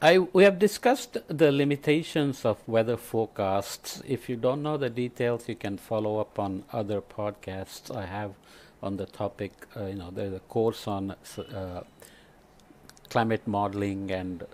We have discussed the limitations of weather forecasts. If you don't know the details, you can follow up on other podcasts I have on the topic. There's a course on climate modeling and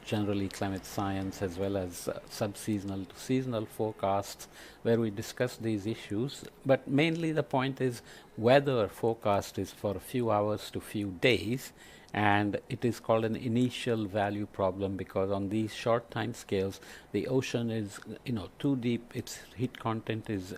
generally climate science, as well as sub-seasonal to seasonal forecasts, where we discuss these issues. But mainly the point is weather forecast is for a few hours to few days, and it is called an initial value problem because on these short time scales the ocean is too deep, its heat content is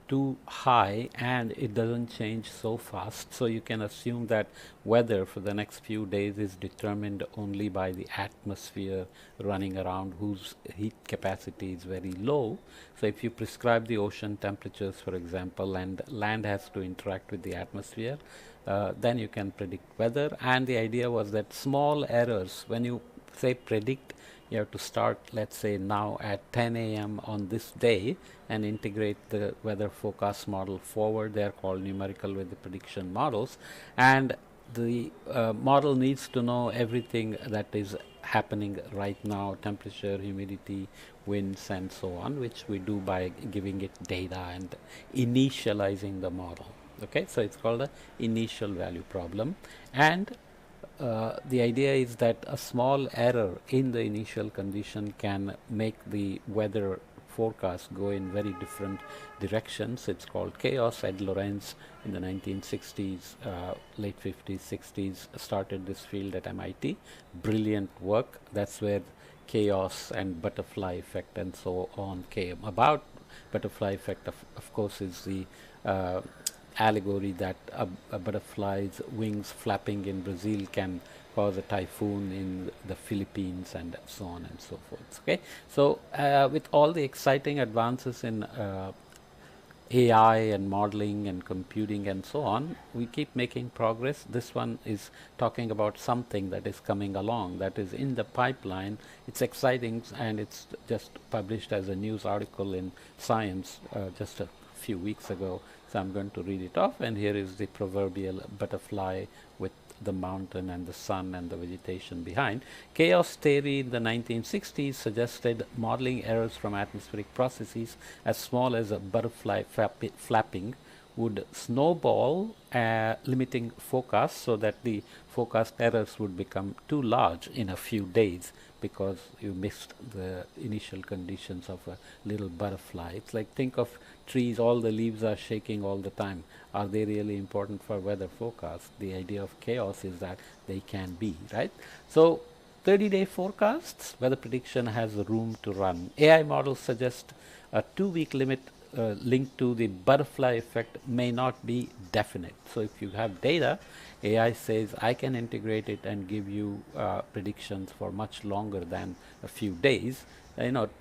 too high, and it doesn't change so fast. So you can assume that weather for the next few days is determined only by the atmosphere running around, whose heat capacity is very low. So if you prescribe the ocean temperatures, for example, and land has to interact with the atmosphere, then you can predict weather. And the idea was that small errors, when you say predict, you have to start, let's say, now at 10 a.m. on this day and integrate the weather forecast model forward. They are called numerical weather prediction models. And the model needs to know everything that is happening right now, temperature, humidity, winds, and so on, which we do by giving it data and initializing the model. Okay, so it's called a initial value problem. And the idea is that a small error in the initial condition can make the weather forecast go in very different directions. It's called chaos. Ed Lorenz in the 1960s, late 50s, 60s started this field at MIT. Brilliant work. That's where chaos and butterfly effect and so on came about. Butterfly effect, of course, is the allegory that a butterfly's wings flapping in Brazil can cause a typhoon in the Philippines, and so on and so forth. Okay, so with all the exciting advances in AI and modeling and computing and so on, we keep making progress. This one is talking about something that is coming along, that is in the pipeline. It's exciting, and it's just published as a news article in Science just a few weeks ago. So I'm going to read it off, and here is the proverbial butterfly with the mountain and the sun and the vegetation behind. Chaos theory in the 1960s suggested modeling errors from atmospheric processes as small as a butterfly flapping would snowball, limiting forecasts so that the forecast errors would become too large in a few days because you missed the initial conditions of a little butterfly. It's like, think of trees, all the leaves are shaking all the time. Are they really important for weather forecast? The idea of chaos is that they can be, right? So 30-day forecasts, weather prediction has room to run. AI models suggest a 2-week limit linked to the butterfly effect may not be definite. So if you have data, AI says I can integrate it and give you predictions for much longer than a few days.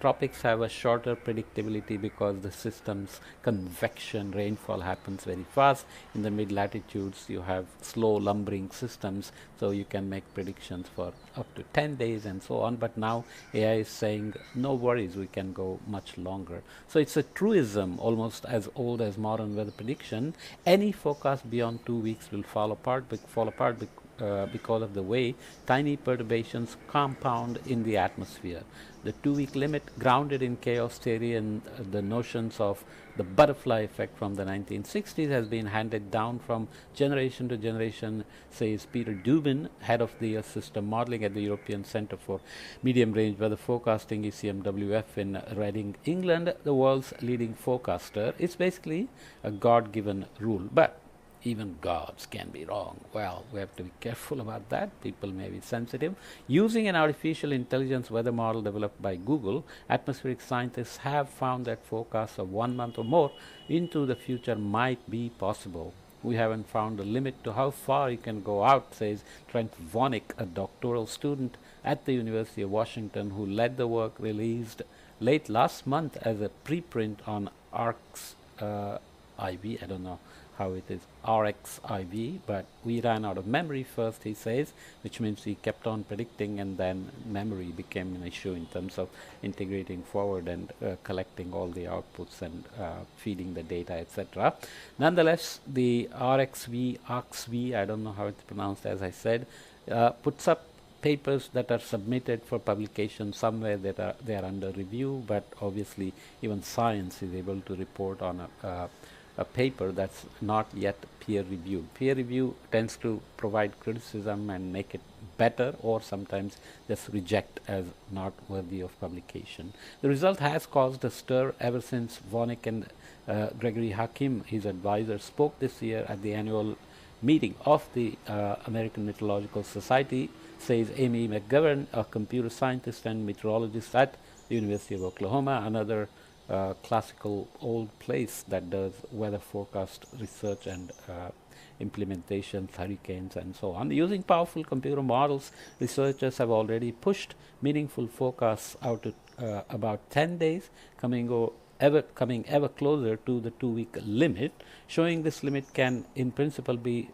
Tropics have a shorter predictability because the system's convection rainfall happens very fast. In the mid latitudes, you have slow lumbering systems, so you can make predictions for up to 10 days and so on. But now AI is saying, no worries, we can go much longer. So it's a truism almost as old as modern weather prediction. Any forecast beyond 2 weeks will fall apart because of the way tiny perturbations compound in the atmosphere. The 2-week limit, grounded in chaos theory and the notions of the butterfly effect from the 1960s, has been handed down from generation to generation, says Peter Dubin, head of the system modeling at the European Centre for Medium Range Weather Forecasting, ECMWF, in Reading, England, the world's leading forecaster. It's basically a God-given rule, but even gods can be wrong. Well, we have to be careful about that. People may be sensitive. Using an artificial intelligence weather model developed by Google, atmospheric scientists have found that forecasts of 1 month or more into the future might be possible. We haven't found a limit to how far you can go out, says Trent Vonnick, a doctoral student at the University of Washington who led the work released late last month as a preprint on ARC's IV. I don't know how it is RXIV, but we ran out of memory first, he says, which means he kept on predicting, and then memory became an issue in terms of integrating forward and collecting all the outputs and feeding the data, etc. Nonetheless, the RXV, I don't know how it's pronounced, as I said, puts up papers that are submitted for publication somewhere that they are under review, but obviously even science is able to report on a paper that's not yet peer reviewed. Peer review tends to provide criticism and make it better, or sometimes just reject as not worthy of publication. The result has caused a stir ever since Vonik and Gregory Hakim, his advisor, spoke this year at the annual meeting of the American Meteorological Society, says Amy McGovern, a computer scientist and meteorologist at the University of Oklahoma, another classical old place that does weather forecast research and implementations, hurricanes, and so on. Using powerful computer models, researchers have already pushed meaningful forecasts out to about 10 days, coming ever closer to the 2-week limit. Showing this limit can in principle be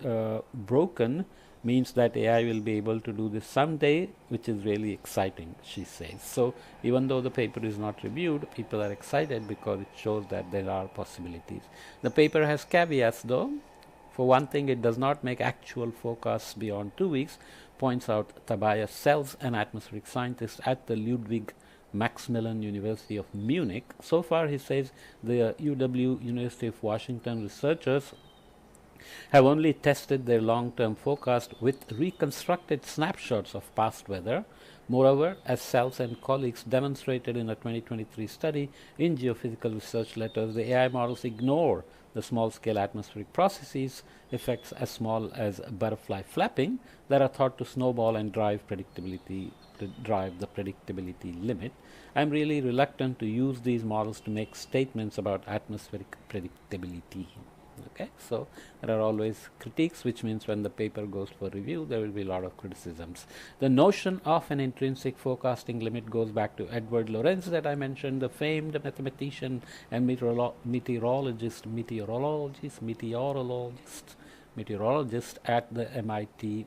broken means that AI will be able to do this someday, which is really exciting, she says. So even though the paper is not reviewed, people are excited because it shows that there are possibilities. The paper has caveats though. For one thing, it does not make actual forecasts beyond 2 weeks, points out Tobias Sells, an atmospheric scientist at the Ludwig Maximilian University of Munich. So far, he says, the UW University of Washington researchers have only tested their long-term forecast with reconstructed snapshots of past weather. Moreover, as Sells and colleagues demonstrated in a 2023 study in Geophysical Research Letters, the AI models ignore the small-scale atmospheric processes, effects as small as butterfly flapping, that are thought to snowball and drive the predictability limit. I'm really reluctant to use these models to make statements about atmospheric predictability. Okay, so there are always critiques, which means when the paper goes for review, there will be a lot of criticisms. The notion of an intrinsic forecasting limit goes back to Edward Lorenz that I mentioned, the famed mathematician and meteorologist at the MIT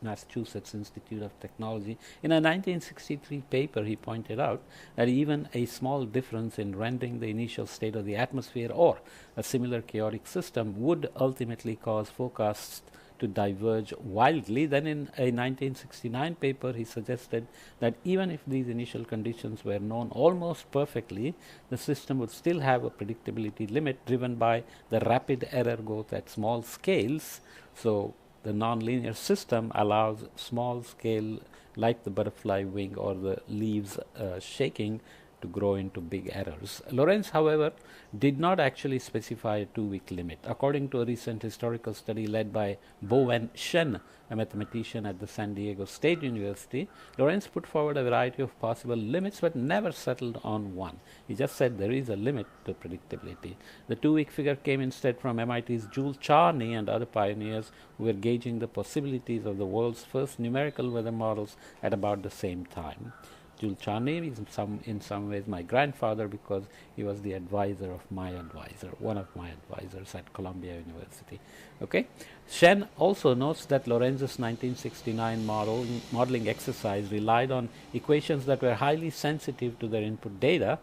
Massachusetts Institute of Technology. In a 1963 paper, he pointed out that even a small difference in rendering the initial state of the atmosphere or a similar chaotic system would ultimately cause forecasts to diverge wildly. Then in a 1969 paper, he suggested that even if these initial conditions were known almost perfectly, the system would still have a predictability limit driven by the rapid error growth at small scales. So the nonlinear system allows small scale, like the butterfly wing or the leaves shaking, to grow into big errors. Lorenz, however, did not actually specify a 2-week limit. According to a recent historical study led by Bowen Shen, a mathematician at the San Diego State University, Lorenz put forward a variety of possible limits but never settled on one. He just said there is a limit to predictability. The 2-week figure came instead from MIT's Jules Charney and other pioneers who were gauging the possibilities of the world's first numerical weather models at about the same time. Jules Charney is in some ways my grandfather because he was the advisor of my advisor, one of my advisors at Columbia University. Okay. Shen also notes that Lorenz's 1969 modeling exercise relied on equations that were highly sensitive to their input data,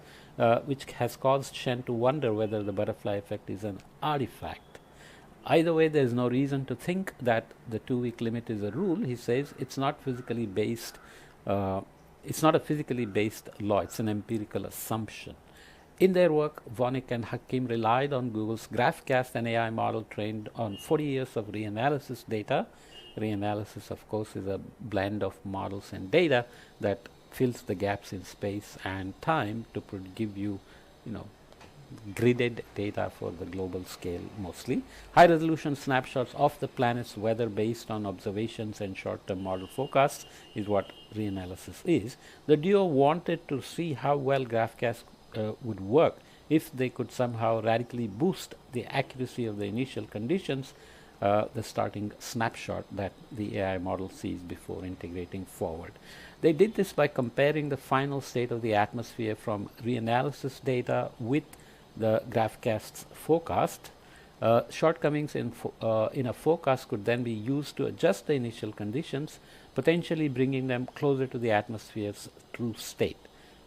which has caused Shen to wonder whether the butterfly effect is an artifact. Either way, there is no reason to think that the 2-week limit is a rule. He says it's not physically based. It's not a physically based law, it's an empirical assumption. In their work, Vonik and Hakim relied on Google's GraphCast, an AI model trained on 40 years of reanalysis data. Reanalysis, of course, is a blend of models and data that fills the gaps in space and time to give you, gridded data for the global scale mostly. High resolution snapshots of the planet's weather based on observations and short-term model forecasts is what reanalysis is. The duo wanted to see how well GraphCast would work if they could somehow radically boost the accuracy of the initial conditions, the starting snapshot that the AI model sees before integrating forward. They did this by comparing the final state of the atmosphere from reanalysis data with the GraphCast's forecast. Shortcomings in a forecast could then be used to adjust the initial conditions, potentially bringing them closer to the atmosphere's true state.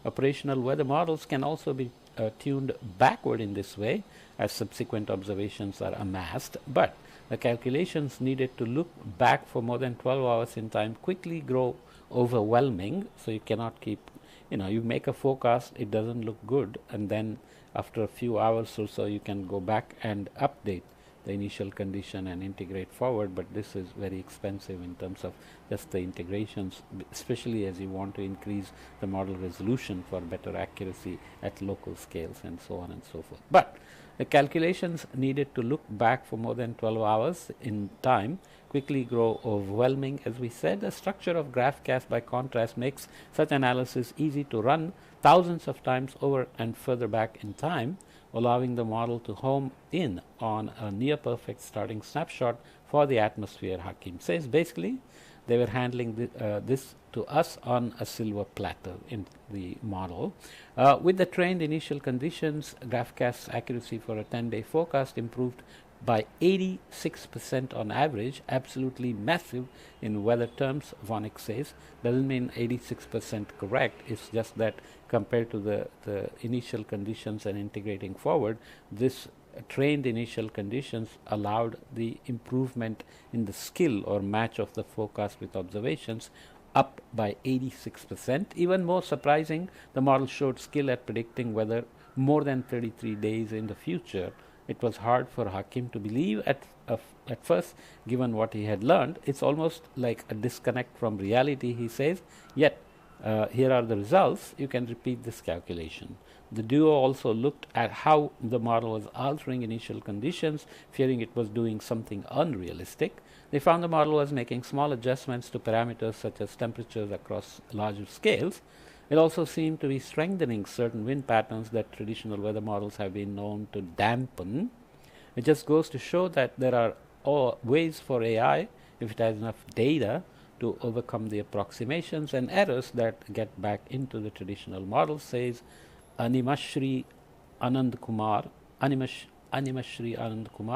Operational weather models can also be tuned backward in this way as subsequent observations are amassed, but The calculations needed to look back for more than 12 hours in time quickly grow overwhelming, so you cannot keep, you make a forecast, it doesn't look good, and then after a few hours or so you can go back and update the initial condition and integrate forward, but this is very expensive in terms of just the integrations, especially as you want to increase the model resolution for better accuracy at local scales and so on and so forth. But the calculations needed to look back for more than 12 hours in time quickly grow overwhelming. As we said, the structure of GraphCast by contrast makes such analysis easy to run thousands of times over and further back in time, allowing the model to home in on a near perfect starting snapshot for the atmosphere. Hakim says basically they were handling this to us on a silver platter in the model. With the trained initial conditions, GraphCast's accuracy for a 10-day forecast improved by 86% on average, absolutely massive in weather terms, Vonik says. Doesn't mean 86% correct, it's just that compared to the initial conditions and integrating forward, this trained initial conditions allowed the improvement in the skill or match of the forecast with observations up by 86%. Even more surprising, the model showed skill at predicting weather more than 33 days in the future. It was hard for Hakim to believe at first, given what he had learned. It's almost like a disconnect from reality, he says. Yet, here are the results. You can repeat this calculation. The duo also looked at how the model was altering initial conditions, fearing it was doing something unrealistic. They found the model was making small adjustments to parameters such as temperatures across larger scales. It also seemed to be strengthening certain wind patterns that traditional weather models have been known to dampen. It just goes to show that there are ways for AI, if it has enough data, to overcome the approximations and errors that get back into the traditional model, says Animashri Anand Kumar,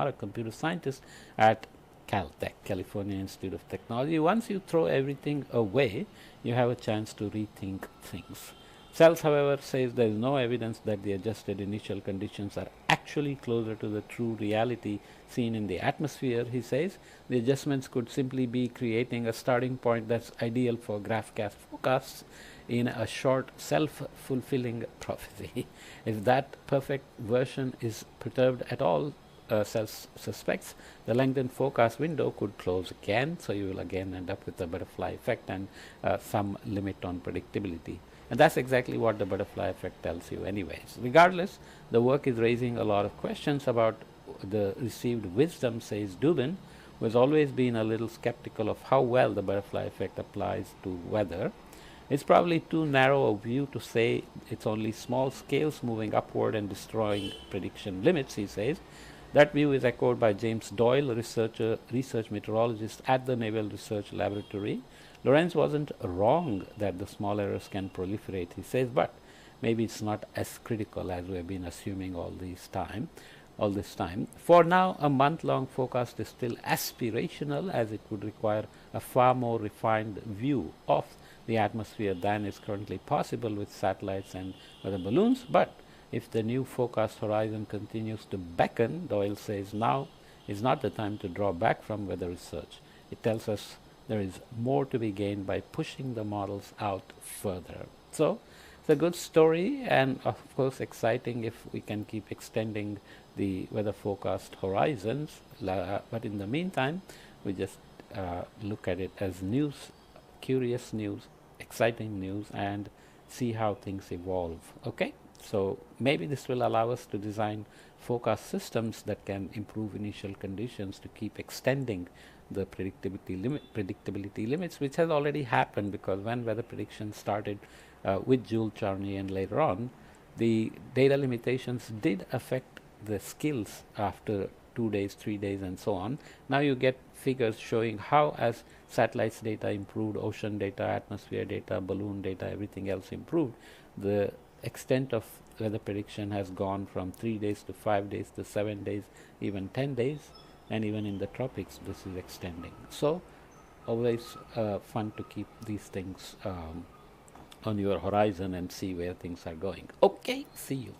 a computer scientist at Caltech, California Institute of Technology. Once you throw everything away, you have a chance to rethink things. Sells, however, says there is no evidence that the adjusted initial conditions are actually closer to the true reality seen in the atmosphere. He says the adjustments could simply be creating a starting point that's ideal for GraphCast forecasts in a short self-fulfilling prophecy. If that perfect version is perturbed at all, suspects, the lengthened forecast window could close again, so you will again end up with a butterfly effect and some limit on predictability. And that's exactly what the butterfly effect tells you anyways. Regardless, the work is raising a lot of questions about the received wisdom, says Dubin, who has always been a little skeptical of how well the butterfly effect applies to weather. It's probably too narrow a view to say it's only small scales moving upward and destroying prediction limits, he says. That view is echoed by James Doyle, a research meteorologist at the Naval Research Laboratory. Lorenz wasn't wrong that the small errors can proliferate, he says, but maybe it's not as critical as we have been assuming all this time. For now, a month-long forecast is still aspirational, as it would require a far more refined view of the atmosphere than is currently possible with satellites and weather balloons. But if the new forecast horizon continues to beckon, Doyle says now is not the time to draw back from weather research. It tells us there is more to be gained by pushing the models out further. So it's a good story, and of course exciting if we can keep extending the weather forecast horizons. But in the meantime, we just look at it as news, curious news, exciting news, and see how things evolve. Okay? So maybe this will allow us to design forecast systems that can improve initial conditions to keep extending the predictability limits, which has already happened, because when weather prediction started with Jules Charny and later on, the data limitations did affect the skills after 2 days, 3 days, and so on. Now you get figures showing how, as satellites data improved, ocean data, atmosphere data, balloon data, everything else improved, the extent of weather prediction has gone from 3 days to 5 days to 7 days, even 10 days, and even in the tropics this is extending. So always fun to keep these things on your horizon and see where things are going. Okay, see you.